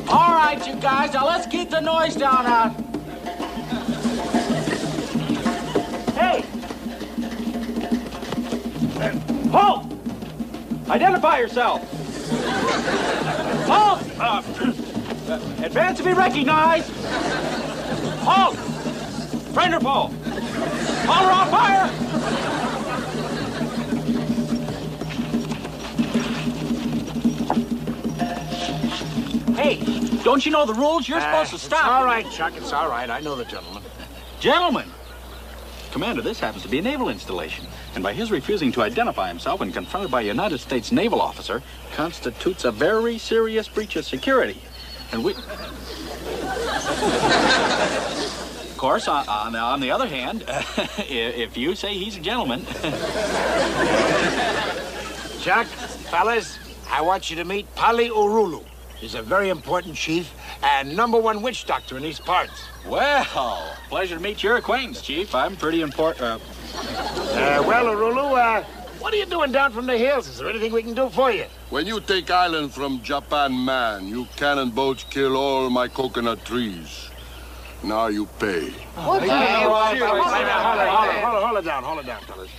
All right, you guys, now let's keep the noise down out. Hey! Halt! Identify yourself. Halt! Advance to be recognized. Halt! Friend or foe? Caller on fire! Hey, don't you know the rules? You're supposed to stop. It's all right, Chuck. It's all right. I know the gentleman. Gentlemen! Commander, this happens to be a naval installation, and by his refusing to identify himself when confronted by a United States naval officer constitutes a very serious breach of security. And we... Of course, on the other hand, if you say he's a gentleman... Chuck, fellas, I want you to meet Pali Urulu. He's a very important chief and #1 witch doctor in these parts. Well, pleasure to meet your acquaintance, Chief. I'm pretty important. Well, Urulu, what are you doing down from the hills? Is there anything we can do for you? When you take island from Japan, man, you cannon boats kill all my coconut trees. Now you pay. Hold it down, fellas.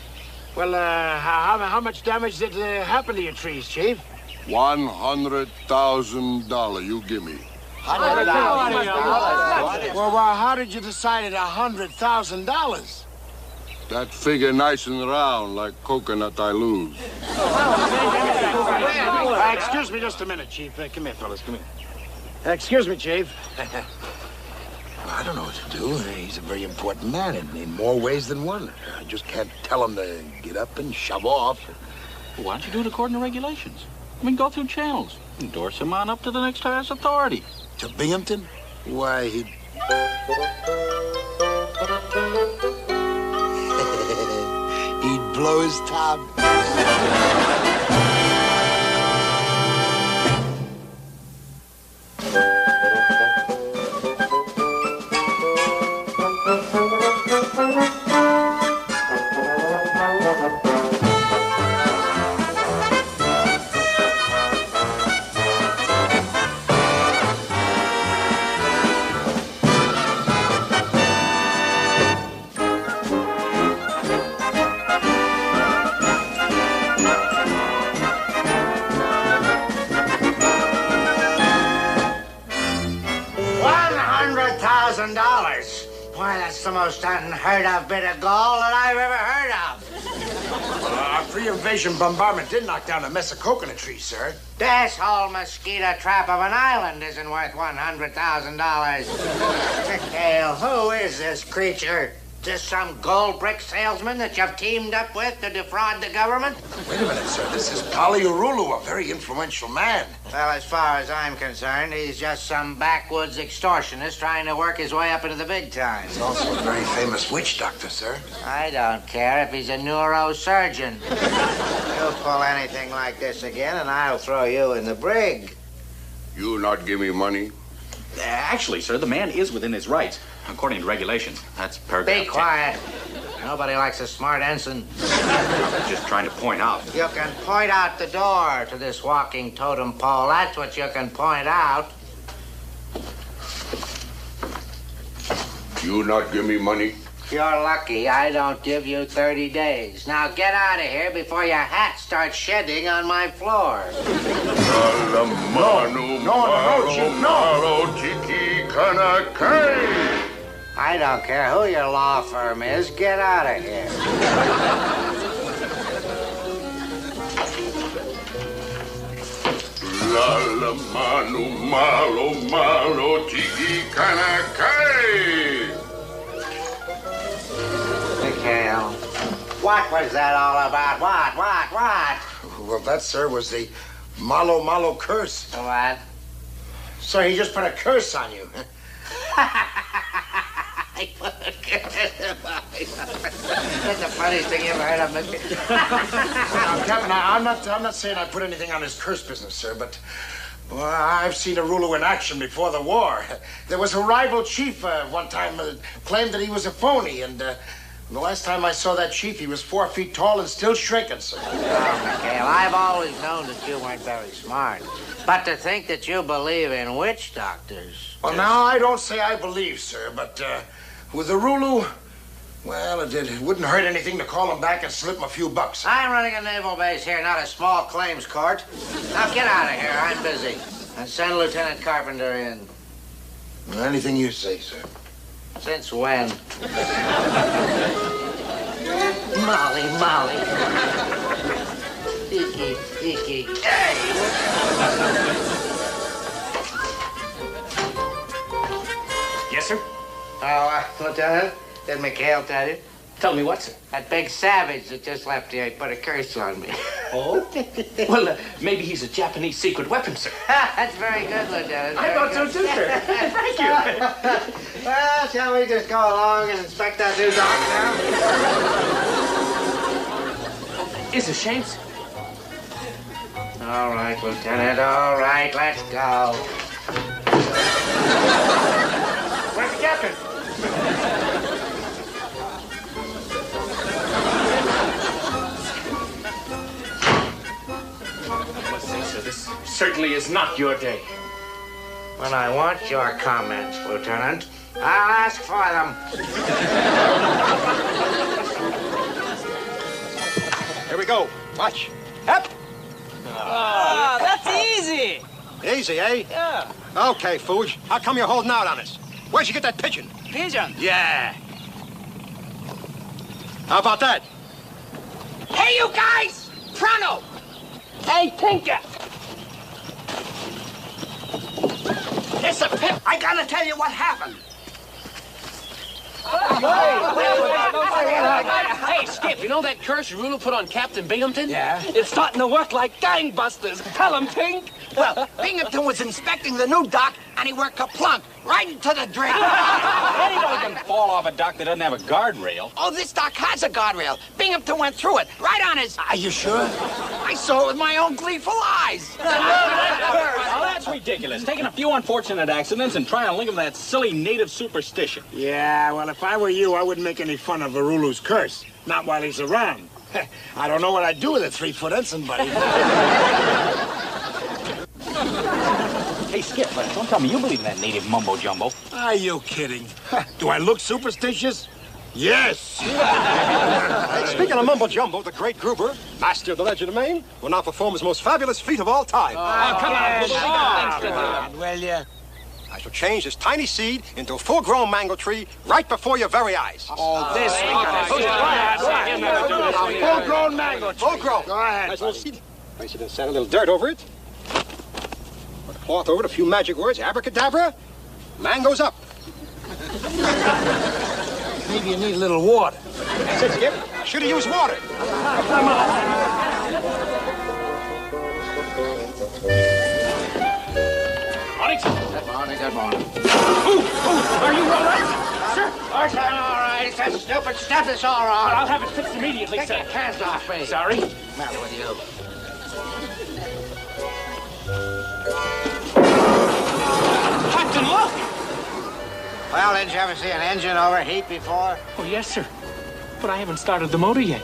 Well, how much damage did happen to your trees, Chief? $100,000 you give me. Well, how did you decide at $100,000? That figure nice and round like coconut I lose. Excuse me just a minute, Chief. Come here, fellas, come here. Excuse me, Chief. I don't know what to do. He's a very important man in more ways than one. I just can't tell him to get up and shove off. Why don't you do it according to regulations? I mean, go through channels. Endorse him on up to the next highest authority. To Binghamton? Why, he'd... he'd blow his top. 100,000. Why, that's the most unheard of bit of gall that I've ever heard of. Our pre-invasion bombardment did knock down a mess of coconut trees, sir. This whole mosquito trap of an island isn't worth $100,000. McHale, who is this creature? Just some gold brick salesman that you've teamed up with to defraud the government? Wait a minute, sir. This is Pali Urulu, a very influential man. Well, as far as I'm concerned, he's just some backwoods extortionist trying to work his way up into the big time. He's also a very famous witch doctor, sir. I don't care if he's a neurosurgeon. You'll pull anything like this again, and I'll throw you in the brig. You not give me money? Actually, sir, the man is within his rights, according to regulations. That's paragraph 10. Be quiet. Nobody likes a smart ensign. I was just trying to point out. You can point out the door to this walking totem pole. That's what you can point out. You not give me money? You're lucky I don't give you 30 days. Now get out of here before your hat starts shedding on my floor. No, Chief, no. I don't care who your law firm is. Get out of here. La manu malo tiki kana kai. McHale, what was that all about? What? Well, that, sir, was the Malo curse. What? Sir, he just put a curse on you. I put a curse on you. That's the funniest thing you ever heard of, Mr. Now, Captain, I'm not saying I put anything on his curse business, sir, but Well, I've seen a Rulu in action before the war. There was a rival chief one time claimed that he was a phony, and the last time I saw that chief, he was 4 feet tall and still shrinking, sir. Oh, McHale, I've always known that you weren't very smart. But to think that you believe in witch doctors... Well, now, I don't say I believe, sir, but with the Rulu, well, it wouldn't hurt anything to call him back and slip him a few bucks. I'm running a naval base here, not a small claims court. Now get out of here. I'm busy. And send Lieutenant Carpenter in. Anything you say, sir. Since when? Molly. Icky. Hey! Yes, sir? Oh, Lieutenant, did McHale tell you? Tell me what, sir? That big savage that just left here, he put a curse on me. Oh? Well, maybe he's a Japanese secret weapon, sir. That's very good, Lieutenant. I thought so too, sir. Thank you. Well, shall we just go along and inspect that new dog now? It's a shame, sir. All right, Lieutenant, all right, let's go. Where's the captain? I must say, sir, this certainly is not your day. When I want your comments, Lieutenant, I'll ask for them. Here we go. Watch. Up. Ah, that's easy. Easy, eh? Yeah. Okay, Fooge. How come you're holding out on us? Where'd you get that pigeon? Pigeon. Yeah. How about that? Hey, you guys! Pronto! Hey, Tinker! It's a pip. I gotta tell you what happened. Hey, Skip, you know that curse Rulu put on Captain Binghamton? Yeah? It's starting to work like gangbusters. Tell him, Tink. Well, Binghamton was inspecting the new dock, and he worked kaplunk right into the drain. Anybody can fall off a dock that doesn't have a guardrail. Oh, this dock has a guardrail. Binghamton went through it, right on his... Are you sure? I saw it with my own gleeful eyes. Now, that's ridiculous. Taking a few unfortunate accidents and trying to link them to that silly native superstition. Yeah, well, if I were you, I wouldn't make any fun of Varulu's curse. Not while he's around. I don't know what I'd do with a 3-foot ensign, buddy. Hey, Skip, don't tell me you believe in that native mumbo-jumbo. Are you kidding? Do I look superstitious? Yes. Hey, speaking of mumbo jumbo, the great Gruber, master of the Legend of Maine, will now perform his most fabulous feat of all time. Come on, Will you? I shall change this tiny seed into a full-grown mango tree right before your very eyes. Oh, this we gotta Full-grown mango tree. Full-grown. Go ahead. Nice little seed. Place it in the sand, a little dirt over it. Put a cloth over it, a few magic words, abracadabra, mangoes up. Maybe you need a little water. That's it, Skip. Should have used water. Morning, sir. Good morning. Are you all right? Sir? All right, that stupid stuff is all right. I'll have it fixed immediately, Take sir. your hands off me. Sorry. What's the matter with you? Captain, look! Well, did you ever see an engine overheat before? Oh, yes, sir. But I haven't started the motor yet.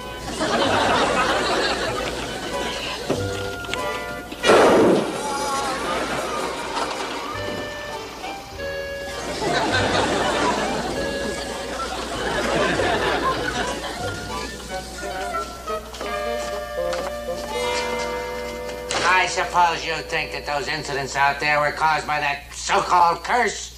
I suppose you think that those incidents out there were caused by that so-called curse?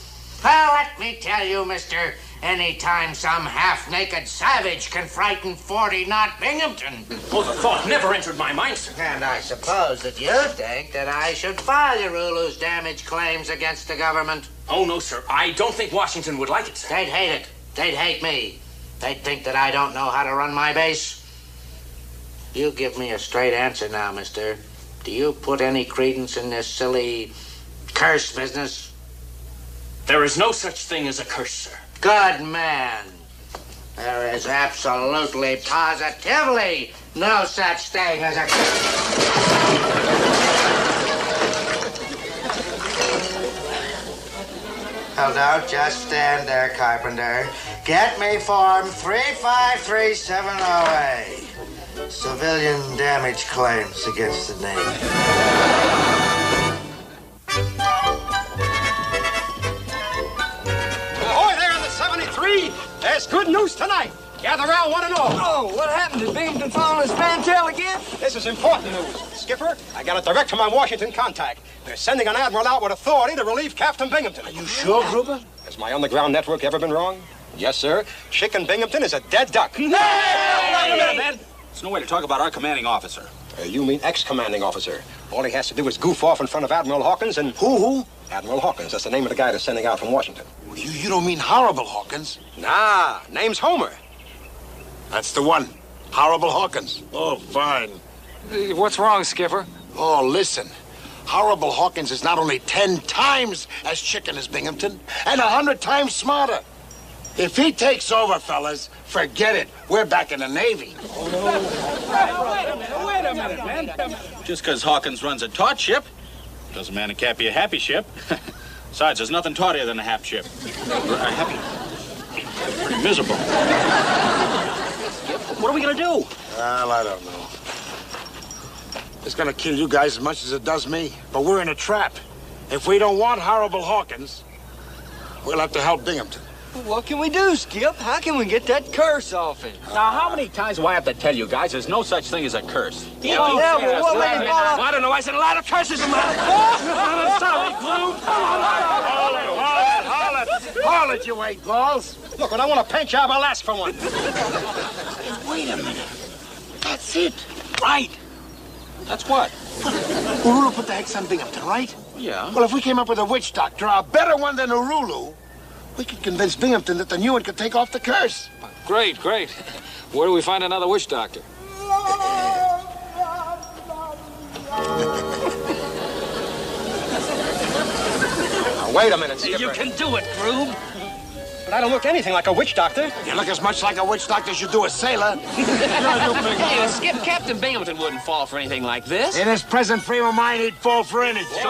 Well, let me tell you, mister, anytime some half-naked savage can frighten 40-knot Binghamton. Oh, the thought never entered my mind, sir. And I suppose that you think that I should file your Rulu's damage claims against the government. Oh, no, sir. I don't think Washington would like it, sir. They'd hate it. They'd hate me. They'd think that I don't know how to run my base. You give me a straight answer now, mister. Do you put any credence in this silly curse business? There is no such thing as a curse, sir. Good man. There is absolutely, positively no such thing as a curse. Well, don't just stand there, Carpenter. Get me Form 35370A. Civilian damage claims against the Navy. Ahoy there on the 73! There's good news tonight. Gather round, one and all. Oh, what happened? Did Binghamton fall on his fantail again? This is important news. Skipper, I got it direct from my Washington contact. They're sending an admiral out with authority to relieve Captain Binghamton. Are you sure, Gruber? Has my underground network ever been wrong? Yes, sir. Chicken Binghamton is a dead duck. Wait a minute, man. There's no way to talk about our commanding officer. You mean ex-commanding officer. All he has to do is goof off in front of Admiral Hawkins and... Who? Admiral Hawkins. That's the name of the guy they're sending out from Washington. You don't mean Horrible Hawkins? Nah, name's Homer. That's the one. Horrible Hawkins. Oh, fine. What's wrong, Skipper? Oh, listen. Horrible Hawkins is not only 10 times as chicken as Binghamton, and 100 times smarter. If he takes over, fellas, forget it. We're back in the Navy. Wait a minute, man. Just because Hawkins runs a taut ship doesn't mean it can't be a happy ship. Besides, there's nothing taughtier than a happy ship. Happy. Pretty miserable. What are we going to do? Well, I don't know. It's gonna kill you guys as much as it does me. But we're in a trap. If we don't want Horrible Hawkins, we'll have to help Binghamton. What can we do, Skip? How can we get that curse off him? Now, how many times do I have to tell you guys there's no such thing as a curse? Yeah, but what made him fall off? I don't know. I said a lot of curses in my life. I'm sorry, Glue. Haul it, you eight balls. Look, when I want a paint job, I'll ask for one. Wait a minute. That's it. Right. That's what? Urulu put the hex on Binghamton, right? Yeah. Well, if we came up with a witch doctor, a better one than Urulu, we could convince Binghamton that the new one could take off the curse. Great, great. Where do we find another witch doctor? Now, wait a minute, Skipper. You can do it, Groom. But I don't look anything like a witch doctor. You look as much like a witch doctor as you do a sailor. Hey, Skip, Captain Binghamton wouldn't fall for anything like this. In his present frame of mind, he'd fall for anything.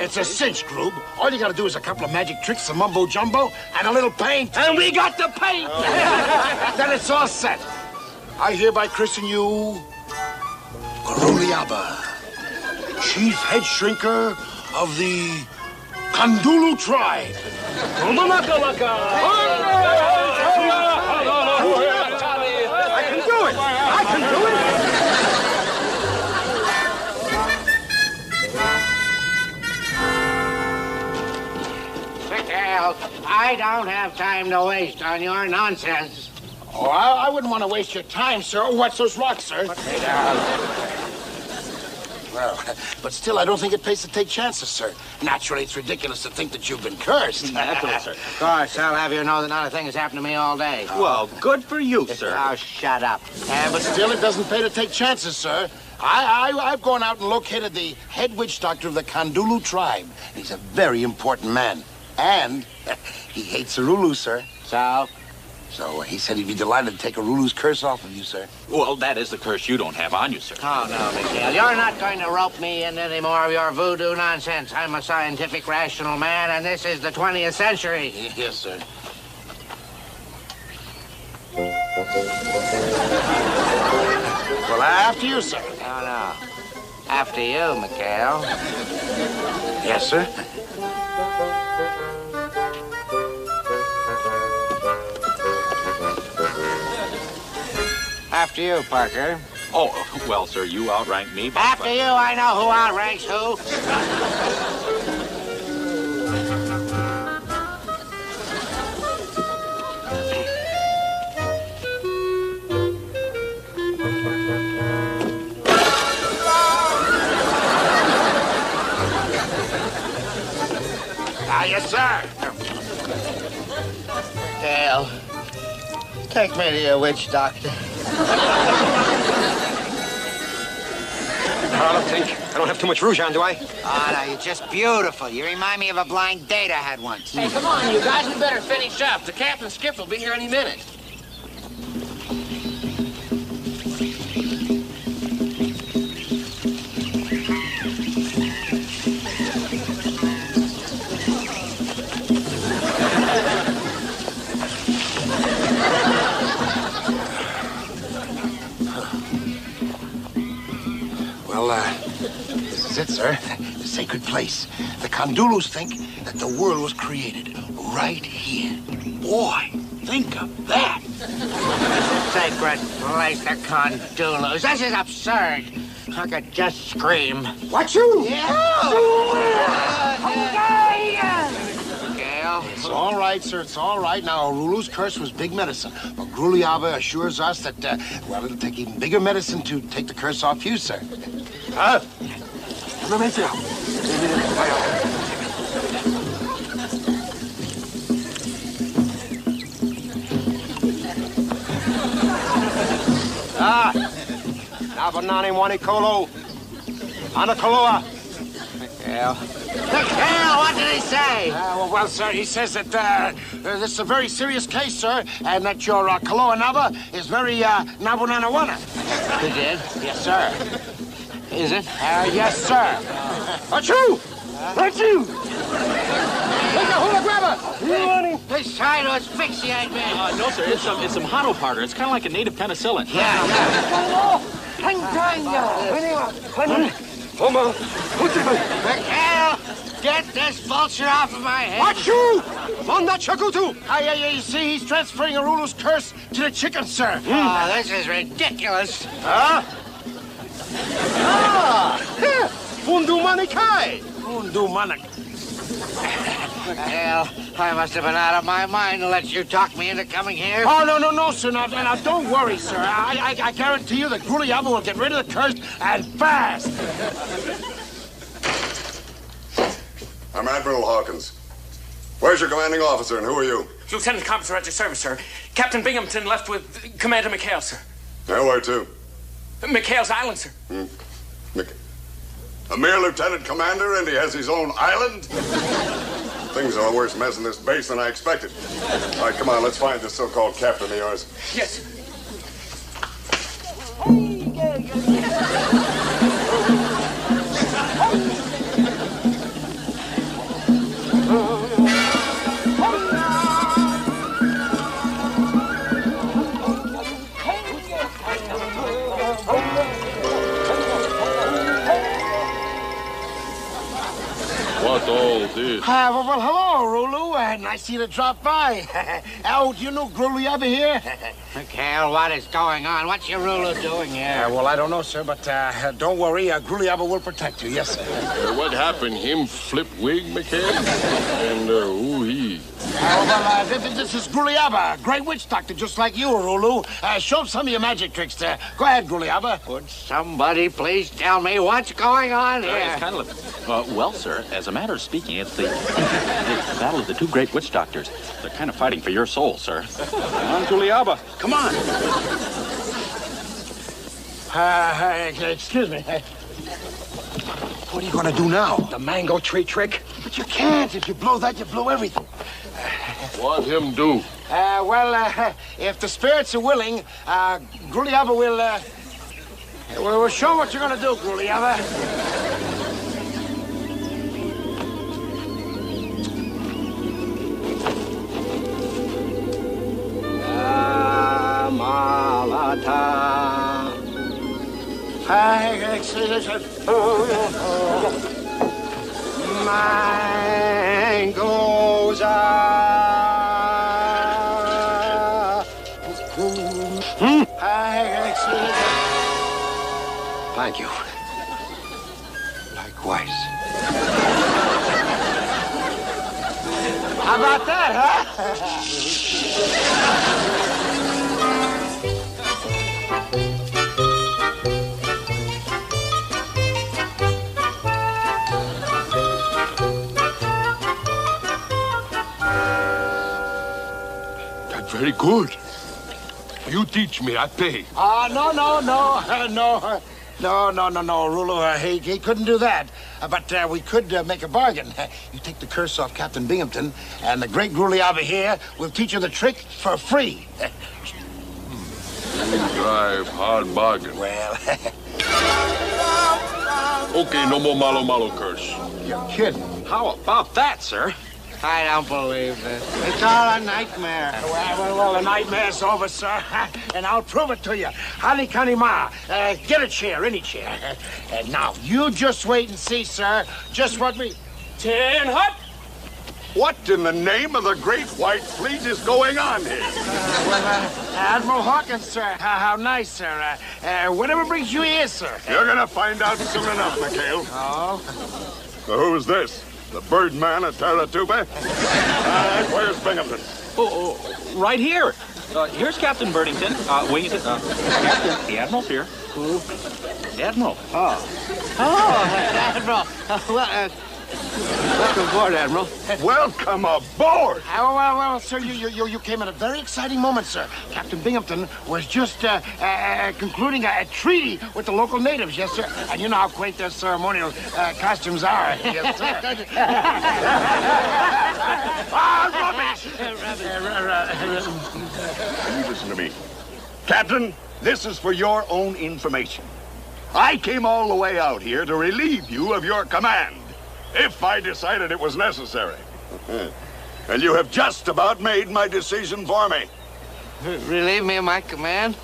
It's a cinch, Groob. All you gotta do is a couple of magic tricks, some mumbo-jumbo, and a little paint. And we got the paint. Then it's all set. I hereby christen you Garuliaba, chief head shrinker of the Kandulu tribe. I can do it! I can do it! McHale, I don't have time to waste on your nonsense. Oh, I wouldn't want to waste your time, sir. What's those rocks, sir? Well, but still, I don't think it pays to take chances, sir. Naturally, it's ridiculous to think that you've been cursed. Naturally, sir. Of course, I'll have you know that not a thing has happened to me all day. Well, good for you, sir. Now, shut up. But still, it doesn't pay to take chances, sir. I've gone out and located the head witch doctor of the Kandulu tribe. He's a very important man. And he hates Urulu, sir. So he said he'd be delighted to take Urulu's curse off of you, sir. Well, that is the curse you don't have on you, sir. Oh, no, McHale. You're not going to rope me in any more of your voodoo nonsense. I'm a scientific, rational man, and this is the 20th century. Yes, sir. Well, after you, sir. No. After you, McHale. Yes, sir. After you, Parker. Oh, well, sir, you outrank me. But After you, I know who outranks who. Yes, sir. Dale, take me to your witch doctor. I don't have too much rouge on, do I? Oh, no, you're just beautiful. You remind me of a blind date I had once. Hey, come on, you guys. We better finish up. The Captain Skip will be here any minute. This is it, sir. The sacred place. The Condulus think that the world was created right here. Boy, think of that. Sacred place, the Condulus. This is absurd. I could just scream. What you? Gale? It's all right, sir. It's all right. Now, Arulu's curse was big medicine. But Gruliaba assures us that, well, it'll take even bigger medicine to take the curse off you, sir. Huh? Nabanani Wanikolo. Anakoloa. Yeah. Gale, what did he say? Well, sir, he says that this is a very serious case, sir, and that your Kaloa Naba is very Nabunanawana. He did? Yes, sir. Is it? Yes, sir. Achoo! Achoo! Take a hula grabber! He's trying to asphyxiate me. No, sir. It's some Hano powder. It's kind of like a native penicillin. Yeah. Mikhail, get this vulture off of my head. Achoo! Manda chakutu! You see, he's transferring Arulu's curse to the chicken, sir. Oh, this is ridiculous. Fundu manikai! Undumanak. Mikhail, I must have been out of my mind to let you talk me into coming here. Oh, no, sir. Now, don't worry, sir. I guarantee you that Gruliaba will get rid of the curse, and fast. I'm Admiral Hawkins. Where's your commanding officer, and who are you? Lieutenant Comstock at your service, sir. Captain Binghamton left with Commander McHale, sir. Now, where to? McHale's Island, sir. A mere lieutenant commander, and he has his own island? Things are a worse mess in this base than I expected. All right, come on, let's find this so-called captain of yours. Yes. What all this? Well, hello, Rulu. Nice of you to drop by. Do you know Gruliaba here? Mikhail, what is going on? What's your ruler doing here? Well, I don't know, sir, but don't worry. Gruliaba will protect you. Yes, sir. What happened? Him flip wig, McHale? And who he? This is Gruliaba, great witch doctor, just like you, Rulu. Show him some of your magic tricks there. Go ahead, Gruliaba. Would somebody please tell me what's going on here? It's kind of well, sir, as a matter of speaking, it's the battle of the two great witch doctors. They're kind of fighting for your soul, sir. Come on, Juliaba. Come on. Excuse me. What are you going to do now? The mango tree trick? But you can't. If you blow that, you blow everything. What him do? If the spirits are willing, Gruliaba will show what you're going to do, Gruliaba. Malata. Mangoes Thank you. Likewise. How about that, huh? Very good. You teach me, I pay. No, Rulu. He couldn't do that. But we could make a bargain. You take the curse off Captain Binghamton, and the great Gruliaba here will teach you the trick for free. Drive hard bargain. Well, okay, no more malo curse. you're kidding. How about that, sir? I don't believe this. It's all a nightmare. Well, the nightmare's over, sir. And I'll prove it to you. Hali Kanima, get a chair, any chair. And now, you just wait and see, sir, just what we... Tin Hut! What in the name of the Great White Fleet is going on here? Admiral Hawkins, sir. How nice, sir. Whatever brings you here, sir? You're gonna find out soon enough, McHale. Oh? So who's this? The Birdman at Taratuba? Where's Binghamton? Oh, right here. Here's Captain Birdington. Captain, the Admiral's here. Who? The Admiral. Oh, Admiral. Welcome aboard, Admiral. Welcome aboard! Well, sir, you came at a very exciting moment, sir. Captain Binghamton was just concluding a treaty with the local natives, yes, sir. And you know how quaint their ceremonial costumes are, yes, sir. Rubbish! You listen to me. Captain, this is for your own information. I came all the way out here to relieve you of your command, if I decided it was necessary. And you have just about made my decision for me. Relieve me of my command?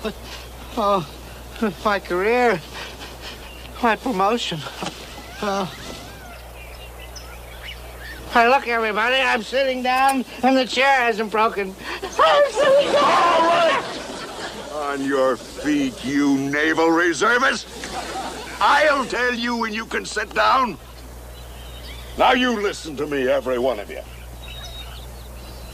Oh, my career, my promotion. Hey, look, everybody, I'm sitting down and the chair hasn't broken. I'm sitting down! All right! On your feet, you naval reservist. I'll tell you when you can sit down. Now you listen to me, every one of you.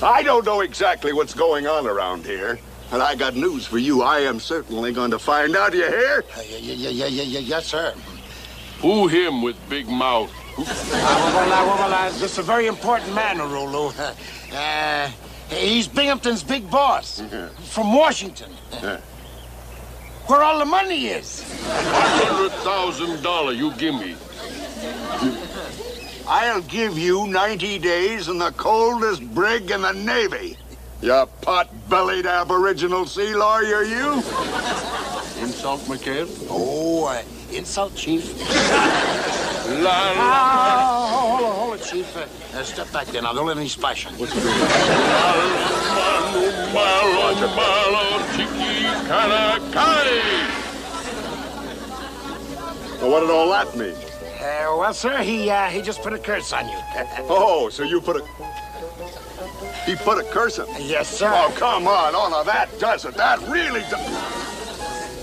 I don't know exactly what's going on around here, and I got news for you. I am certainly going to find out, you hear? Yes, sir. Who him with big mouth? This is a very important man, Arulu. He's Binghamton's big boss from Washington. Where all the money is. $100,000 you give me. I'll give you 90 days in the coldest brig in the Navy. You pot-bellied aboriginal sea lawyer, you. Insult, McHale? Oh, insult, Chief. Hold it, Chief. Step back there now. Don't let any splashing. What's the Well, what did all that mean? Well, sir, he just put a curse on you. Oh, so you put a... He put a curse on... Yes, sir. Oh, come on. Oh, now that does it. That really does...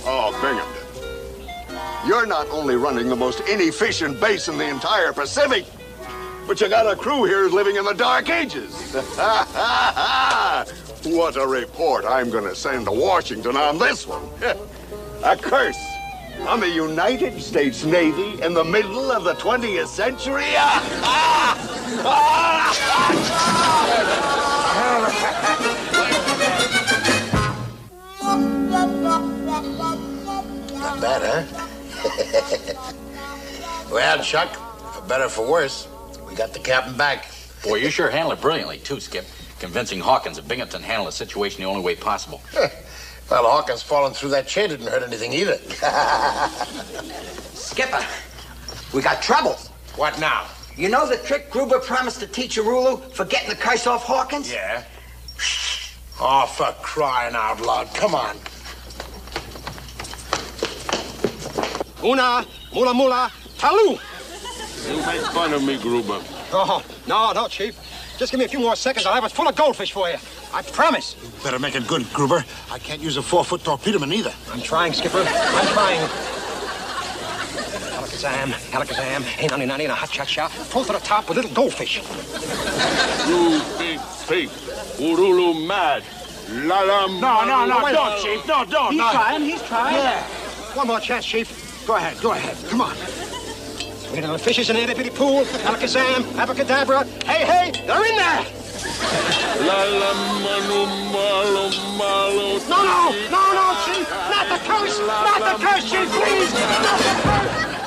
Oh, Binghamton. You're not only running the most inefficient base in the entire Pacific, but you got a crew here living in the Dark Ages. What a report I'm going to send to Washington on this one. A curse on the United States Navy in the middle of the 20th century? Not bad, huh? Well, Chuck, for better or for worse, we got the captain back. Boy, you sure handle it brilliantly, too, Skip. Convincing Hawkins that Binghamton handled the situation the only way possible. Well, Hawkins falling through that chair didn't hurt anything either. Skipper, we got trouble. What now? You know the trick Gruber promised to teach Arulu for getting the curse off Hawkins? Yeah. Oh, for crying out loud. Come on. Una, mula mula, talu. You make fun of me, Gruber. Oh, no, Chief. Just give me a few more seconds. I'll have it full of goldfish for you. I promise. You better make it good, Gruber. I can't use a 4-foot torpedoman either. I'm trying, Skipper. I'm trying. Alakazam, hey, nanny, and a hot cha-cha, full to the top with little goldfish. You big fake. Urulu mad. La la. No, don't, Chief. No, don't. He's trying. Yeah. One more chance, Chief. Go ahead. Come on. Sweet little fishes in the itty-bitty pool. Alakazam, abracadabra. Hey, they're in there. La la manu malo. No, Chief. Not the curse, Chief, please. Not the curse.